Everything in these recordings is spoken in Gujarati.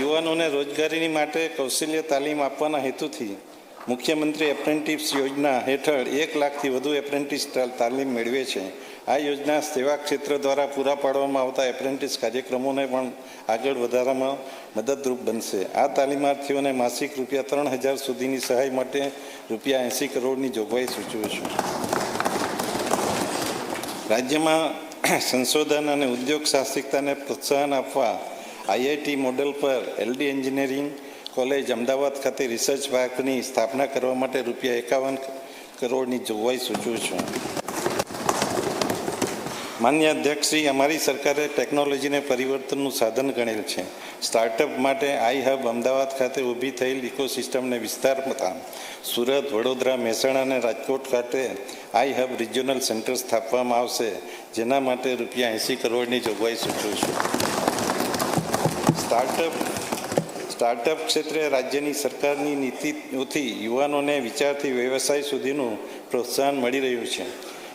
યુવાનોને રોજગારીની માટે કૌશલ્ય તાલીમ આપવાના હેતુથી મુખ્યમંત્રી એપ્રેન્ટિસ યોજના હેઠળ 1 લાખથી વધુ એપ્રેન્ટિસ તાલીમ મેળવે છે. આ યોજના સેવા ક્ષેત્ર દ્વારા પૂરા પાડવામાં આવતા એપ્રેન્ટિસ કાર્યક્રમોને પણ આગળ વધારવામાં મદદરૂપ બનશે. આ તાલીમાર્થીઓને માસિક ₹3,000 સુધીની સહાય માટે ₹80 કરોડની જોગવાઈ સૂચવું છું. રાજ્યમાં સંશોધન અને ઉદ્યોગ સાહસિકતાને પ્રોત્સાહન આપવા આઈઆઈટી મોડેલ પર એલડી એન્જિનિયરિંગ કોલેજ અમદાવાદ ખાતે રિસર્ચ પાર્કની સ્થાપના કરવા માટે ₹51 કરોડની જોગવાઈ સૂચવું છું. માન્ય અધ્યક્ષશ્રી, અમારી સરકારે ટેકનોલોજીને પરિવર્તનનું સાધન ગણેલ છે. સ્ટાર્ટઅપ માટે આઈ હબ અમદાવાદ ખાતે ઊભી થયેલ ઇકોસિસ્ટમને વિસ્તારતા સુરત, વડોદરા, મહેસાણા અને રાજકોટ ખાતે આઈ હબ રિજિયોનલ સેન્ટર સ્થાપવામાં આવશે, જેના માટે ₹80 કરોડની જોગવાઈ સૂચવું છું. સ્ટાર્ટઅપ ક્ષેત્રે રાજ્યની સરકારની નીતિઓથી યુવાનોને વિચારથી વ્યવસાય સુધીનું પ્રોત્સાહન મળી રહ્યું છે.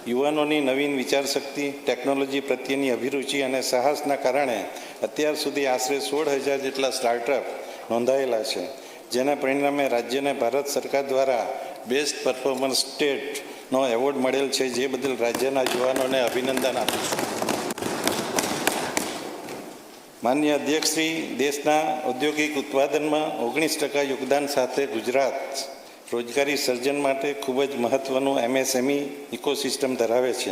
યુવાનોની નવીન વિચારશક્તિ, ટેકનોલોજી પ્રત્યેની અભિરુચિ અને સાહસના કારણે અત્યાર સુધી આશરે 16,000 જેટલા સ્ટાર્ટઅપ નોંધાયેલા છે, જેના પરિણામે રાજ્યને ભારત સરકાર દ્વારા બેસ્ટ પરફોર્મન્સ સ્ટેટનો એવોર્ડ મળેલ છે, જે બદલ રાજ્યના યુવાનોને અભિનંદન આપું છું. માન્ય અધ્યક્ષશ્રી, દેશના ઔદ્યોગિક ઉત્પાદનમાં 19% યોગદાન સાથે ગુજરાત રોજગારી સર્જન માટે ખૂબ જ મહત્ત્વનું એમએસએમઈ ઇકોસિસ્ટમ ધરાવે છે.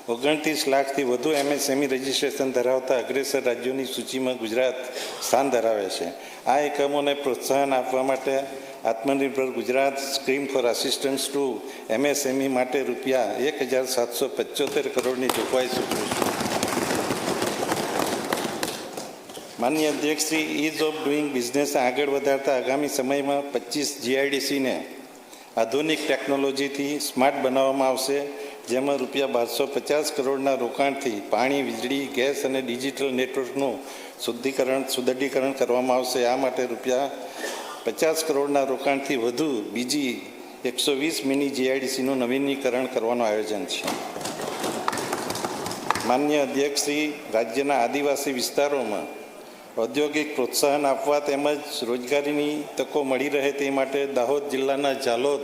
29 લાખથી વધુ એમએસએમઈ રજિસ્ટ્રેશન ધરાવતા અગ્રેસર રાજ્યોની સૂચિમાં ગુજરાત સ્થાન ધરાવે છે. આ એકમોને પ્રોત્સાહન આપવા માટે Atmanirbhar Gujarat scheme for assistance to MSME માટે ₹1,775 કરોડની જોગવાઈ સૂચવું છું. માન્ય અધ્યક્ષશ્રી, ઇઝ ઓફ ડુઈંગ બિઝનેસ આગળ વધારતા આગામી સમયમાં 25 જીઆઈડીસીને આધુનિક ટેકનોલોજીથી સ્માર્ટ બનાવવામાં આવશે, જેમાં ₹1,250 કરોડના રોકાણથી પાણી, વીજળી, ગેસ અને ડિજિટલ નેટવર્કનું સુદૃઢીકરણ કરવામાં આવશે. આ માટે ₹50 કરોડના રોકાણથી વધુ બીજી 120 મિની જીઆઈડીસીનું નવીનીકરણ કરવાનું આયોજન છે. માન્ય અધ્યક્ષશ્રી, રાજ્યના આદિવાસી વિસ્તારોમાં ઔદ્યોગિક પ્રોત્સાહન આપવા તેમજ રોજગારીની તકો મળી રહે તે માટે દાહોદ જિલ્લાના ઝાલોદ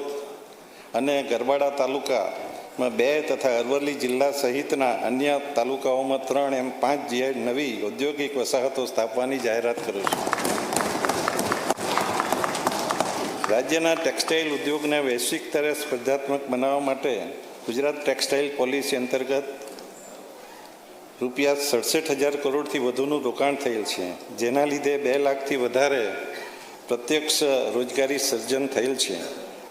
અને ગરબાડા તાલુકામાં 2 તથા અરવલ્લી જિલ્લા સહિતના અન્ય તાલુકાઓમાં 3 એમ 5 નવી ઔદ્યોગિક વસાહતો સ્થાપવાની જાહેરાત કરું છું. રાજ્યના ટેક્સટાઇલ ઉદ્યોગને વૈશ્વિક સ્તરે સ્પર્ધાત્મક બનાવવા માટે ગુજરાત ટેક્સટાઇલ પોલિસી અંતર્ગત ₹67,000 કરોડથી વધુનું રોકાણ થયેલ છે, જેના લીધે 2 લાખથી વધારે પ્રત્યક્ષ રોજગારી સર્જન થયેલ છે.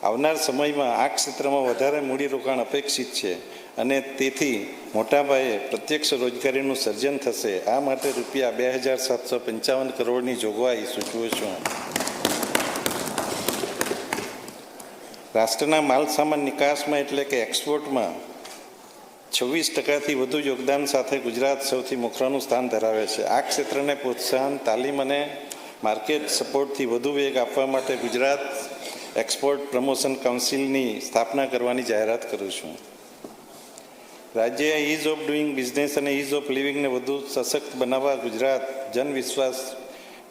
આવનાર સમયમાં આ ક્ષેત્રમાં વધારે મૂડીરોકાણ અપેક્ષિત છે અને તેથી મોટાપાયે પ્રત્યક્ષ રોજગારીનું સર્જન થશે. આ માટે ₹2,755 કરોડની જોગવાઈ સૂચવું છું. રાષ્ટ્રના માલસામાન નિકાસમાં એટલે કે એક્સપોર્ટમાં 26%થી વધુ યોગદાન સાથે ગુજરાત સૌથી મોખરાનું સ્થાન ધરાવે છે. આ ક્ષેત્રને પ્રોત્સાહન, તાલીમ અને માર્કેટ સપોર્ટથી વધુ વેગ આપવા માટે ગુજરાત એક્સપોર્ટ પ્રમોશન કાઉન્સિલની સ્થાપના કરવાની જાહેરાત કરું છું. રાજ્યએ ઇઝ ઓફ ડુઈંગ બિઝનેસ અને ઇઝ ઓફ લિવિંગને વધુ સશક્ત બનાવવા ગુજરાત જન વિશ્વાસ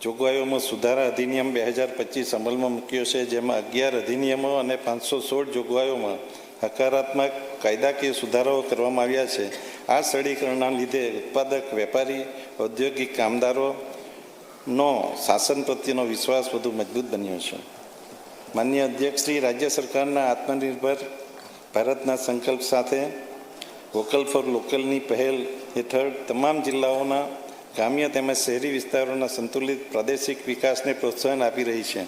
જોગવાઈઓમાં સુધારા અધિનિયમ 2025 અમલમાં મૂક્યો છે, જેમાં 11 અધિનિયમો અને 516 જોગવાઈઓમાં હકારાત્મક કાયદાકીય સુધારાઓ કરવામાં આવ્યા છે. આ સરળીકરણના લીધે ઉત્પાદક, વેપારી, ઔદ્યોગિક કામદારોનો શાસન પ્રત્યેનો વિશ્વાસ વધુ મજબૂત બન્યો છે. માન્ય અધ્યક્ષશ્રી, રાજ્ય સરકારના આત્મનિર્ભર ભારતના સંકલ્પ સાથે વોકલ ફોર લોકલની પહેલ હેઠળ તમામ જિલ્લાઓના ગ્રામ્ય તેમજ શહેરી વિસ્તારોના સંતુલિત પ્રાદેશિક વિકાસને પ્રોત્સાહન આપી રહી છે.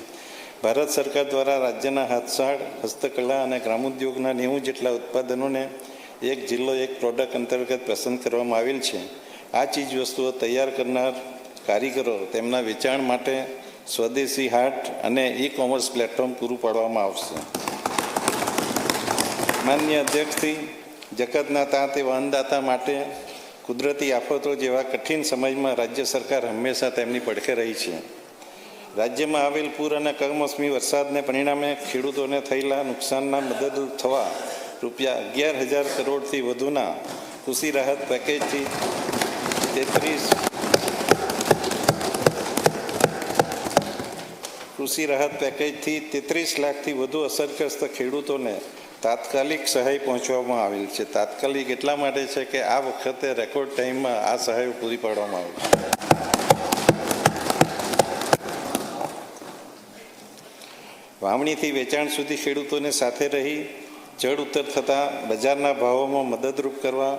ભારત સરકાર દ્વારા રાજ્યના હાથસાળ, હસ્તકલા અને ગ્રામોદ્યોગના 90 જેટલા ઉત્પાદનોને એક જિલ્લો એક પ્રોડક્ટ અંતર્ગત પસંદ કરવામાં આવેલ છે. આ ચીજ વસ્તુઓ તૈયાર કરનાર કારીગરો તેમના વેચાણ માટે સ્વદેશી હાટ અને ઈ કોમર્સ પ્લેટફોર્મ પૂરું પાડવામાં આવશે. માન્ય અધ્યક્ષશ્રી, જગતના તાત એવા અન્નદાતા માટે કુદરતી આફતો જેવા કઠિન સમયમાં રાજ્ય સરકાર હંમેશા તેમની પડખે રહી છે. રાજ્યમાં આવેલ પૂર અને કમોસમી વરસાદને પરિણામે ખેડૂતોને થયેલા નુકસાનના મદદરૂપ થવા ₹11,000 કરોડથી વધુના કૃષિ રાહત પેકેજથી 33 કૃષિ રાહત પેકેજથી 33 લાખથી વધુ અસરગ્રસ્ત ખેડૂતોને તાત્કાલિક સહાય પહોંચવામાં આવેલ છે. તાત્કાલિક એટલા માટે છે કે આ વખતે રેકોર્ડ ટાઈમમાં આ સહાય પૂરી પાડવામાં આવી છે. વાવણીથી વેચાણ સુધી ખેડૂતોને સાથે રહી ચડ ઉતર થતાં બજારના ભાવોમાં મદદરૂપ કરવા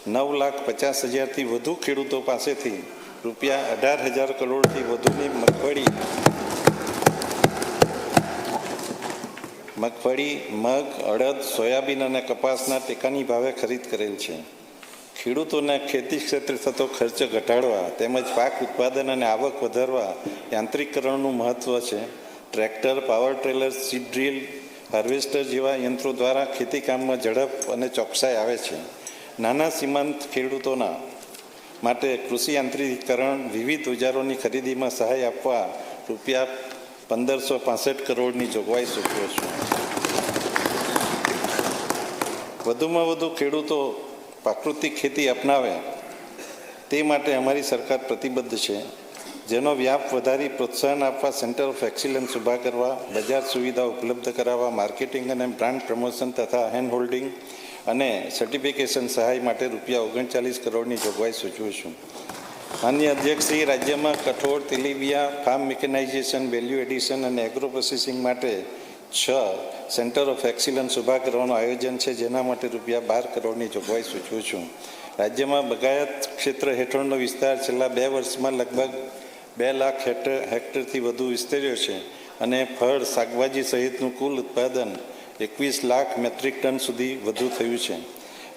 9,50,000થી વધુ ખેડૂતો પાસેથી રૂપિયા 18,000 કરોડથી વધુની મગફળી, મગ, અડદ, સોયાબીન અને કપાસના ટેકાની ભાવે ખરીદ કરેલ છે. ખેડૂતોને ખેતી ક્ષેત્રે થતો ખર્ચ ઘટાડવા તેમજ પાક ઉત્પાદન અને આવક વધારવા યાંત્રિકીકરણનું મહત્ત્વ છે. Tractor, power trailer, seed drill, harvester જેવા યંત્રો દ્વારા ખેતી કામમાં ઝડપ અને ચોકસાઈ આવે છે. નાના સીમાંત ખેડૂતોના માટે કૃષિ યાંત્રિકીકરણ વિવિધ ઓજારોની ખરીદીમાં સહાય આપવા રૂપિયા 1,565 કરોડની જોગવાઈ સૂચવે છે. વધુમાં વધુ ખેડૂતો પ્રાકૃતિક ખેતી અપનાવે તે માટે અમારી સરકાર પ્રતિબદ્ધ છે. જેનો વ્યાપ વધારી પ્રોત્સાહન આપવા સેન્ટર ઓફ એક્સિલન્સ ઊભા કરવા, બજાર સુવિધા ઉપલબ્ધ કરાવવા, માર્કેટિંગ અને બ્રાન્ડ પ્રમોશન તથા હેન્ડ હોલ્ડિંગ અને સર્ટિફિકેશન સહાય માટે રૂપિયા 39 કરોડની જોગવાઈ સૂચવું છું. માનનીય અધ્યક્ષ શ્રી, રાજ્યમાં કઠોળ, તેલીબિયા, ફાર્મ મિકેનાઇઝેશન, વેલ્યુ એડિશન અને એગ્રો પ્રોસેસિંગ માટે 6 સેન્ટર ઓફ એક્સિલન્સ ઊભા કરવાનું આયોજન છે, જેના માટે રૂપિયા 12 કરોડની જોગવાઈ સૂચવું છું. રાજ્યમાં બગાયત ક્ષેત્ર હેઠળનો વિસ્તાર છેલ્લા 2 વર્ષમાં લગભગ 2 લાખ હેક્ટરથી વધુ વિસ્તર્યો છે અને ફળ, શાકભાજી સહિતનું કુલ ઉત્પાદન 21 લાખ મેટ્રિક ટન સુધી વધુ થયું છે.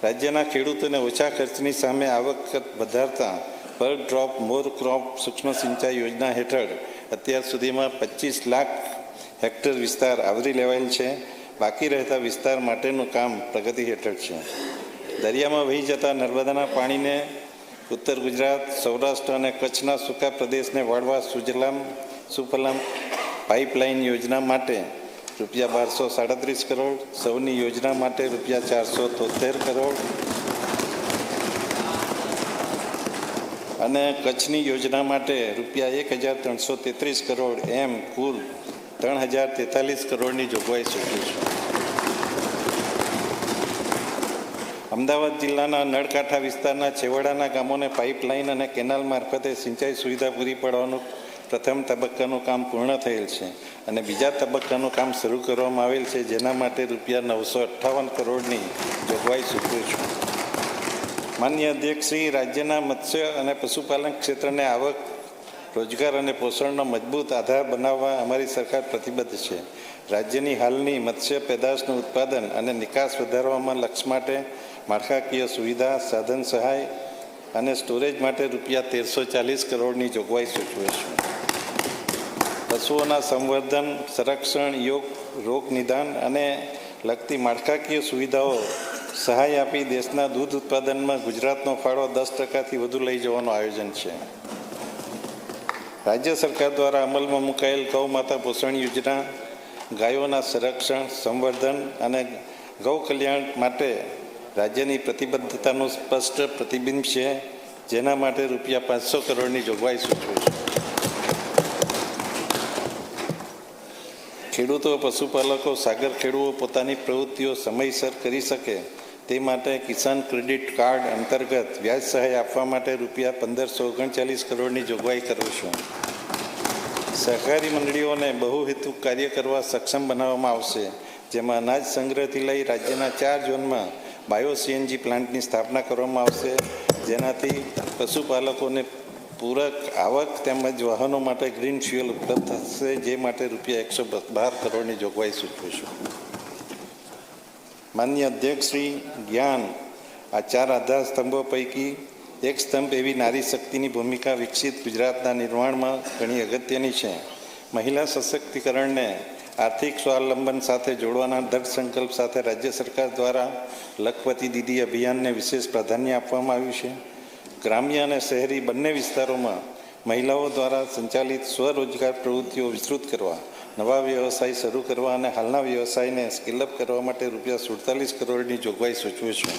રાજ્યના ખેડૂતોને ઓછા ખર્ચની સામે આવક વધારતા પર ડ્રોપ મોર ક્રોપ સૂક્ષ્મ સિંચાઈ યોજના હેઠળ અત્યાર સુધીમાં 25 લાખ હેક્ટર વિસ્તાર આવરી લેવાયેલ છે. બાકી રહેતા વિસ્તાર માટેનું કામ પ્રગતિ હેઠળ છે. દરિયામાં વહી જતા નર્મદાના પાણીને ઉત્તર ગુજરાત, સૌરાષ્ટ્ર અને કચ્છના સૂકા પ્રદેશને વાળવા સુજલામ સુફલામ પાઇપલાઇન યોજના માટે રૂપિયા 1237 કરોડ, સૌની યોજના માટે રૂપિયા 473 કરોડ અને કચ્છની યોજના માટે રૂપિયા 1,333 કરોડ એમ કુલ 3,043 કરોડની જોગવાઈ સૂચવી છે. અમદાવાદ જિલ્લાના નળકાંઠા વિસ્તારના છેવાડાના ગામોને પાઇપલાઇન અને કેનાલ મારફતે સિંચાઈ સુવિધા પૂરી પાડવાનું પ્રથમ તબક્કાનું કામ પૂર્ણ થયેલ છે અને બીજા તબક્કાનું કામ શરૂ કરવામાં આવેલ છે, જેના માટે રૂપિયા 958 કરોડની જોગવાઈ સૂચવું છું. માનનીય અધ્યક્ષ શ્રી, રાજ્યના મત્સ્ય અને પશુપાલન ક્ષેત્રને આવક, રોજગાર અને પોષણનો મજબૂત આધાર બનાવવા અમારી સરકાર પ્રતિબદ્ધ છે. રાજ્યની હાલની મત્સ્ય પેદાશનું ઉત્પાદન અને નિકાસ વધારવામાં લક્ષ્ય માટે માળખાકીય સુવિધા, સાધન સહાય અને સ્ટોરેજ માટે રૂપિયા 1,340 કરોડની જોગવાઈ સૂચવે છે. પશુઓના સંવર્ધન, સંરક્ષણ, રોગ નિદાન અને લગતી માળખાકીય સુવિધાઓ સહાય આપી દેશના દૂધ ઉત્પાદનમાં ગુજરાતનો ફાળો 10%થી વધુ લઈ જવાનું આયોજન છે. રાજ્ય સરકાર દ્વારા અમલમાં મુકાયેલ ગૌ માતા પોષણ યોજના ગાયોના સંરક્ષણ, સંવર્ધન અને ગૌ કલ્યાણ માટે રાજ્યની પ્રતિબદ્ધતાનું સ્પષ્ટ પ્રતિબિંબ છે, જેના માટે રૂપિયા 500 કરોડની જોગવાઈ સૂચવે છે. ખેડૂતો, પશુપાલકો, સાગર ખેડૂતો પોતાની પ્રવૃત્તિઓ સમયસર કરી શકે તે માટે કિસાન ક્રેડિટ કાર્ડ અંતર્ગત વ્યાજ સહાય આપવા માટે રૂપિયા 1,539 કરોડની જોગવાઈ કરું છું. સહકારી મંડળીઓને બહુહેતુક કાર્ય કરવા સક્ષમ બનાવવામાં આવશે, જેમાં અનાજ સંગ્રહથી લઈ રાજ્યના 4 ઝોનમાં બાયો સીએનજી પ્લાન્ટની સ્થાપના કરવામાં આવશે, જેનાથી પશુપાલકોને પૂરક આવક તેમજ વાહનો માટે ગ્રીન ફ્યુઅલ ઉપલબ્ધ થશે, જે માટે રૂપિયા 112 કરોડની જોગવાઈ સૂચવું છું. માનનીય અધ્યક્ષ શ્રી, જ્ઞાન આ 4 આધાર સ્તંભો પૈકી એક સ્તંભ એવી નારી શક્તિની ભૂમિકા વિકસિત ગુજરાતના નિર્માણમાં ઘણી અગત્યની છે. મહિલા સશક્તિકરણને આર્થિક સ્વાવલંબન સાથે જોડવાના દૃઢ સંકલ્પ સાથે રાજ્ય સરકાર દ્વારા લખપતિ દીદી અભિયાનને વિશેષ પ્રાધાન્ય આપવામાં આવ્યું છે. ગ્રામ્ય અને શહેરી બંને વિસ્તારોમાં મહિલાઓ દ્વારા સંચાલિત સ્વરોજગાર પ્રવૃત્તિઓ વિસ્તૃત કરવા, નવા વ્યવસાય શરૂ કરવા અને હાલના વ્યવસાયને સ્કેલઅપ કરવા માટે રૂપિયા 47 કરોડની જોગવાઈ સૂચવું છું.